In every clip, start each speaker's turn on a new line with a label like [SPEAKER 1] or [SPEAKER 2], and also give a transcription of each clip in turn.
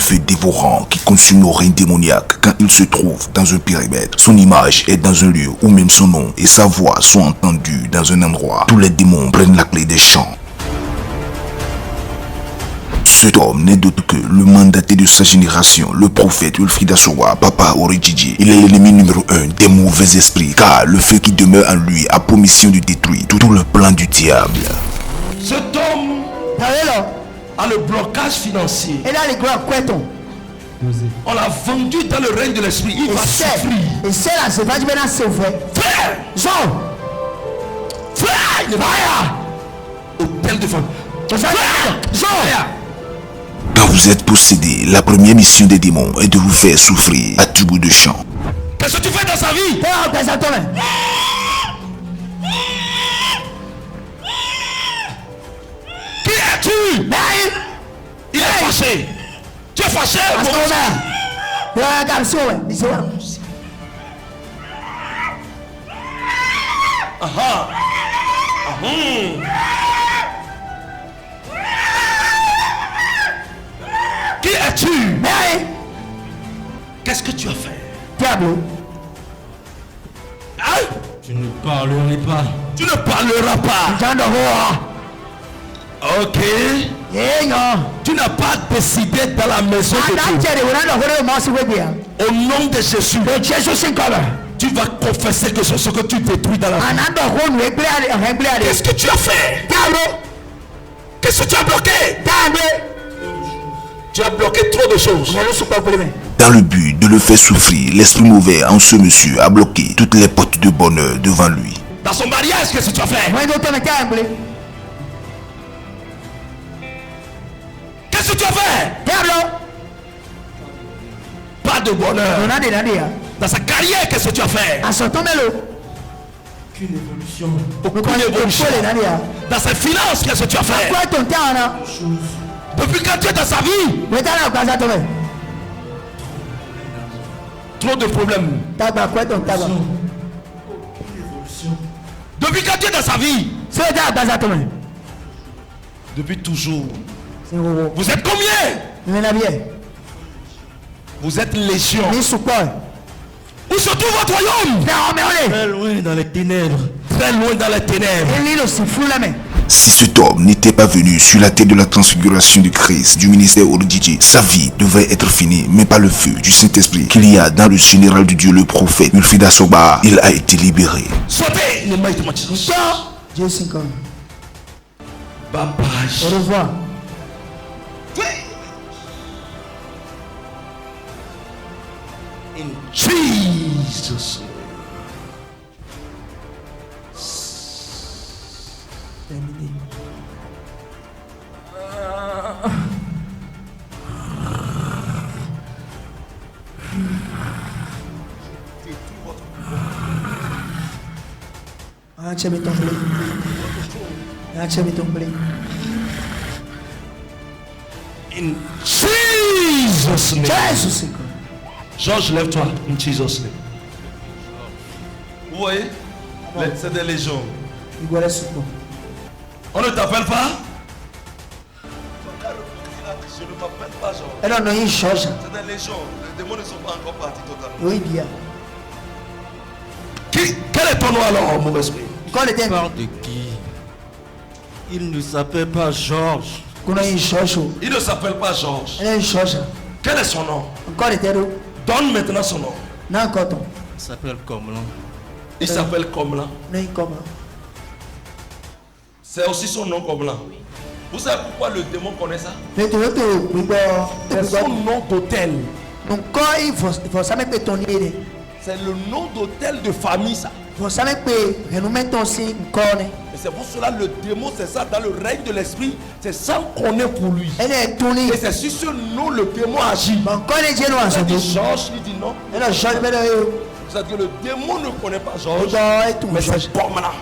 [SPEAKER 1] feu dévorant qui consume nos règnes démoniaques quand il se trouve dans un périmètre. Son image est dans un lieu où même son nom et sa voix sont entendus dans un endroit. Tous les démons prennent la clé des champs. Cet homme n'est d'autre que le mandaté de sa génération, le prophète Wilfried Assowa, Papa Orijiji. Il est l'ennemi numéro 1 des mauvais esprits, car le feu qui demeure en lui a pour mission de détruire tout le plan du diable.
[SPEAKER 2] Cet homme a le blocage financier. On l'a vendu dans le règne de l'esprit. Il va souffrir. Frère, hôtel de femme.
[SPEAKER 1] Quand vous êtes possédé, la première mission des démons est de vous faire souffrir à tout bout de champ.
[SPEAKER 2] Qu'est-ce que tu fais dans sa vie? Qui es-tu? Il est fâché. Tu es fâché? Qui es-tu? Qu'est-ce que tu as fait?
[SPEAKER 3] Diablo.
[SPEAKER 2] Hein?
[SPEAKER 4] Tu ne parlerai pas.
[SPEAKER 2] Tu ne parleras pas. Ok. Tu n'as pas décidé dans la maison de Dieu. Au nom de Jésus. Tu vas confesser que c'est ce que tu détruis dans la vie. Qu'est-ce que tu as fait? Qu'est-ce que tu as bloqué? Tu as bloqué trop de choses.
[SPEAKER 1] Dans le but de le faire souffrir, l'esprit mauvais en ce monsieur a bloqué toutes les portes de bonheur devant lui.
[SPEAKER 2] Dans son mariage, qu'est-ce que tu as fait? Qu'est-ce que tu as fait? Pas de bonheur. Dans sa carrière, qu'est-ce que tu as fait?
[SPEAKER 4] Aucune évolution.
[SPEAKER 2] Aucune évolution. Dans ses finances, qu'est-ce que tu as fait? Depuis quand tu es dans sa vie? Trop de problèmes. Depuis quand tu es dans sa vie? Depuis toujours. Vous êtes combien? Vous êtes légion. Où se trouve votre royaume?
[SPEAKER 4] Très loin dans les ténèbres.
[SPEAKER 2] Très loin dans les ténèbres.
[SPEAKER 1] Si cet homme n'était pas venu sur la terre de la transfiguration du Christ, du ministère Orijiji, sa vie devrait être finie, mais par le feu du Saint-Esprit qu'il y a dans le général de Dieu, le prophète Wilfried Assowa. Il a été libéré.
[SPEAKER 2] Sautez le maître Mathieu.
[SPEAKER 3] Au revoir.
[SPEAKER 2] In Jesus' name. In Jesus' name. Georges, lève-toi. In Jesus' name. Vous voyez? C'est des légions. On ne t'appelle pas? Je ne m'appelle pas Georges. C'est des légions. Les démons ne sont pas encore partis totalement.
[SPEAKER 3] Oui, bien.
[SPEAKER 2] Quel est ton nom alors, mon esprit?
[SPEAKER 4] Parle de qui? Il ne s'appelle pas Georges.
[SPEAKER 2] Il ne s'appelle pas Georges. Quel est son nom? Donne maintenant son nom.
[SPEAKER 4] Il s'appelle Komlan.
[SPEAKER 2] Il s'appelle Komlan. C'est aussi son nom Komlan. Vous savez pourquoi le démon connaît ça? C'est son nom d'hôtel. C'est le nom d'hôtel de famille ça. Et c'est pour cela le démon, c'est ça, dans le règne de l'esprit, c'est ça qu'on est pour lui. Et c'est sur ce nom le démon agit. Il dit Georges, il dit non. C'est-à-dire que le démon ne connaît pas Georges, mais c'est Komlan.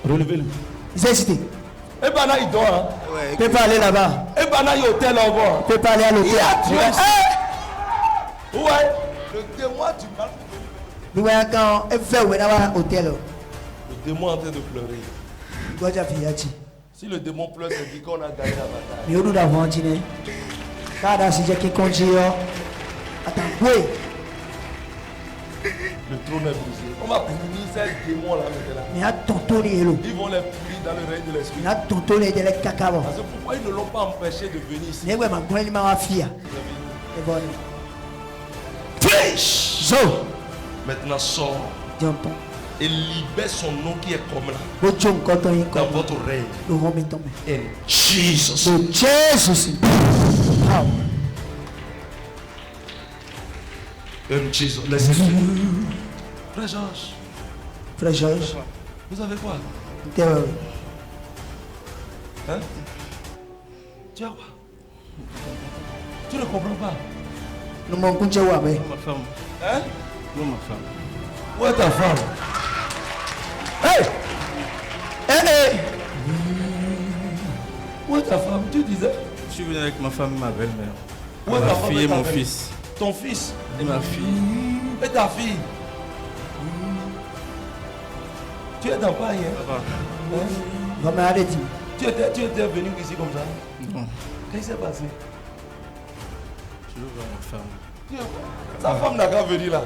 [SPEAKER 2] Relevez-le. Et ben là il dort. Hein.
[SPEAKER 3] Tu peux pas aller là-bas.
[SPEAKER 2] Et ben là il est hôtel en bas.
[SPEAKER 3] Tu peux pas aller à l'hôtel.
[SPEAKER 2] Ouais. Le démon a du mal.
[SPEAKER 3] Le
[SPEAKER 2] démon est en train de pleurer. Si le démon pleure, c'est dit qu'on a gagné la bataille.
[SPEAKER 3] Cada si j'ai qui conduit. Attends, oui.
[SPEAKER 2] Le trône est brisé. On va punir ces démons là maintenant.
[SPEAKER 3] Mais à tonton les héros.
[SPEAKER 2] Ils vont les punir dans le règne de l'esprit.
[SPEAKER 3] Mais à tonton les délais cacao.
[SPEAKER 2] Parce que pourquoi ils ne l'ont pas empêché de venir ici?
[SPEAKER 3] Mais ouais, ma grande ma fille. Et bon.
[SPEAKER 2] Fiche!
[SPEAKER 3] Zo.
[SPEAKER 2] Maintenant sors
[SPEAKER 3] J'entends.
[SPEAKER 2] et libère son nom qui est comme là
[SPEAKER 3] Bochon quand on y
[SPEAKER 2] dans
[SPEAKER 3] comme.
[SPEAKER 2] votre règne.
[SPEAKER 3] Le rond est tombé.
[SPEAKER 2] In Jesus.
[SPEAKER 3] De Jésus. Ah.
[SPEAKER 2] In Jesus. Laissez Frère Georges,
[SPEAKER 3] Frère Georges.
[SPEAKER 2] vous avez quoi?
[SPEAKER 3] Terreur.
[SPEAKER 2] Hein? Tu as quoi? Tu ne comprends pas?
[SPEAKER 3] Nous manquons de voir, mais.
[SPEAKER 4] Ma femme.
[SPEAKER 2] Hein?
[SPEAKER 4] Non, ma femme.
[SPEAKER 2] Où est ta femme?
[SPEAKER 3] Hey! Hey!
[SPEAKER 2] Où est ta femme? Tu disais?
[SPEAKER 4] Je suis venu avec ma femme et ma belle-mère.
[SPEAKER 2] Où est ta
[SPEAKER 4] Ma
[SPEAKER 2] femme
[SPEAKER 4] fille
[SPEAKER 2] et
[SPEAKER 4] et
[SPEAKER 2] ta
[SPEAKER 4] mon
[SPEAKER 2] belle?
[SPEAKER 4] fils.
[SPEAKER 2] Ton fils
[SPEAKER 4] Et ma fille.
[SPEAKER 2] et ta fille. Tu es dans Paris, hein?
[SPEAKER 4] Ça va.
[SPEAKER 2] Hein?
[SPEAKER 3] Va m'arrêter.
[SPEAKER 2] Tu étais venu ici comme ça?
[SPEAKER 4] Non.
[SPEAKER 2] Qu'est-ce qui s'est passé?
[SPEAKER 4] Je veux voir ma femme.
[SPEAKER 2] Sa femme n'a qu'à venir là.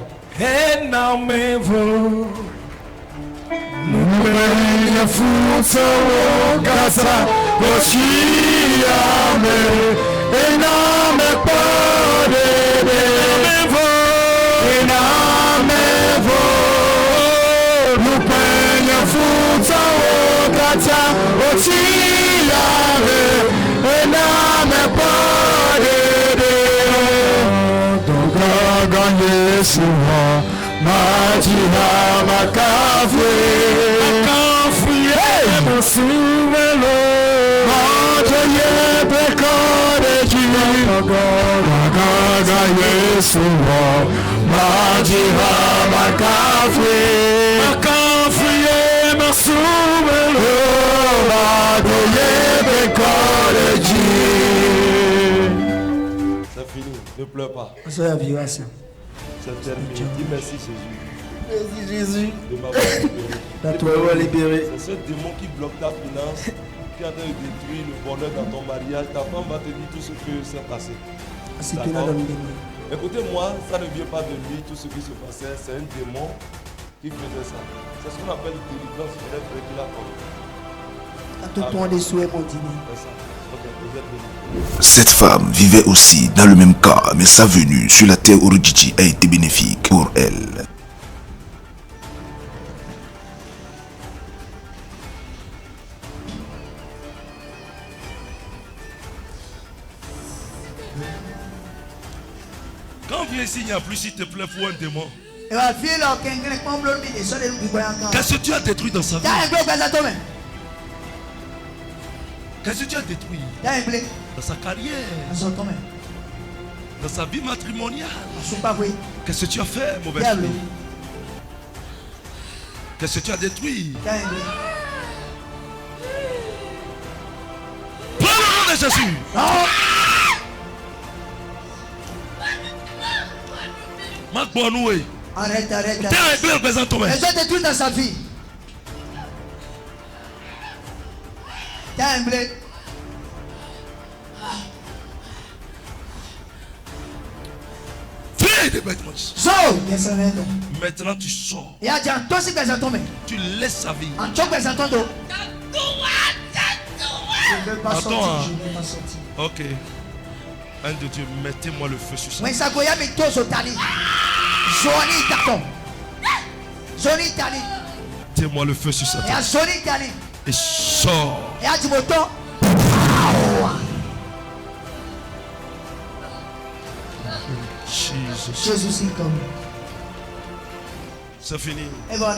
[SPEAKER 2] C'est fini, ne pleure pas.
[SPEAKER 3] C'est la violation.
[SPEAKER 2] C'est terminé. Dis merci Jésus.
[SPEAKER 4] Merci Jésus.
[SPEAKER 2] De m'avoir libéré.
[SPEAKER 3] La
[SPEAKER 4] Tu vas libérer.
[SPEAKER 2] C'est ce démon qui bloque ta finance, qui est en train de détruire le bonheur dans ton mariage. Ta femme va te dire tout ce que s'est passé.
[SPEAKER 3] Si tu n'as pas
[SPEAKER 2] Écoutez-moi, ça ne vient pas de lui, tout ce qui se passait. C'est un démon qui faisait ça. C'est ce qu'on appelle délivrance. C'est vrai qu'il a commis.
[SPEAKER 3] tout le monde est souhait continuer.
[SPEAKER 2] C'est ça. Ok, vous êtes bénis.
[SPEAKER 1] Cette femme vivait aussi dans le même cas, mais sa venue sur la terre Orudjiji a été bénéfique pour elle.
[SPEAKER 2] Quand on vient ici, il n'y a plus, s'il te plaît, pour un démon. Qu'est-ce que tu as détruit dans sa vie? Qu'est-ce que tu as détruit dans sa carrière, dans sa vie matrimoniale? Qu'est-ce que tu as fait, mauvais esprit? Qu'est-ce que tu as détruit? Prends le nom de Jésus. Marc Bonoué.
[SPEAKER 3] Arrête.
[SPEAKER 2] T'es un éclair présent toi.
[SPEAKER 3] Les autres détruits dans sa vie. T'es un blé.
[SPEAKER 2] Fais des bêtes. Maintenant tu sors. Tu laisses sa vie.
[SPEAKER 3] Je ne veux pas sortir.
[SPEAKER 2] Attends,
[SPEAKER 3] Je ne veux pas sortir.
[SPEAKER 2] Ok. Un de Dieu, mettez-moi le feu sur ça.
[SPEAKER 3] Mais ça goya mais tous au tali. Zoni taton. Zoni tali.
[SPEAKER 2] Mettez-moi le feu sur ça.
[SPEAKER 3] Et à Zoni tali.
[SPEAKER 2] Et sors.
[SPEAKER 3] Et à Dimoton.
[SPEAKER 2] Jesus.
[SPEAKER 3] Jésus c'est comme.
[SPEAKER 2] C'est fini.
[SPEAKER 3] Et voilà.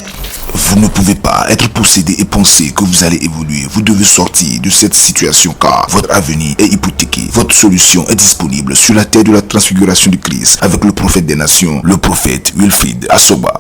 [SPEAKER 1] Vous ne pouvez pas être possédé et penser que vous allez évoluer. Vous devez sortir de cette situation car votre avenir est hypothéqué. Votre solution est disponible sur la terre de la transfiguration du Christ avec le prophète des nations, le prophète Wilfried Assoba.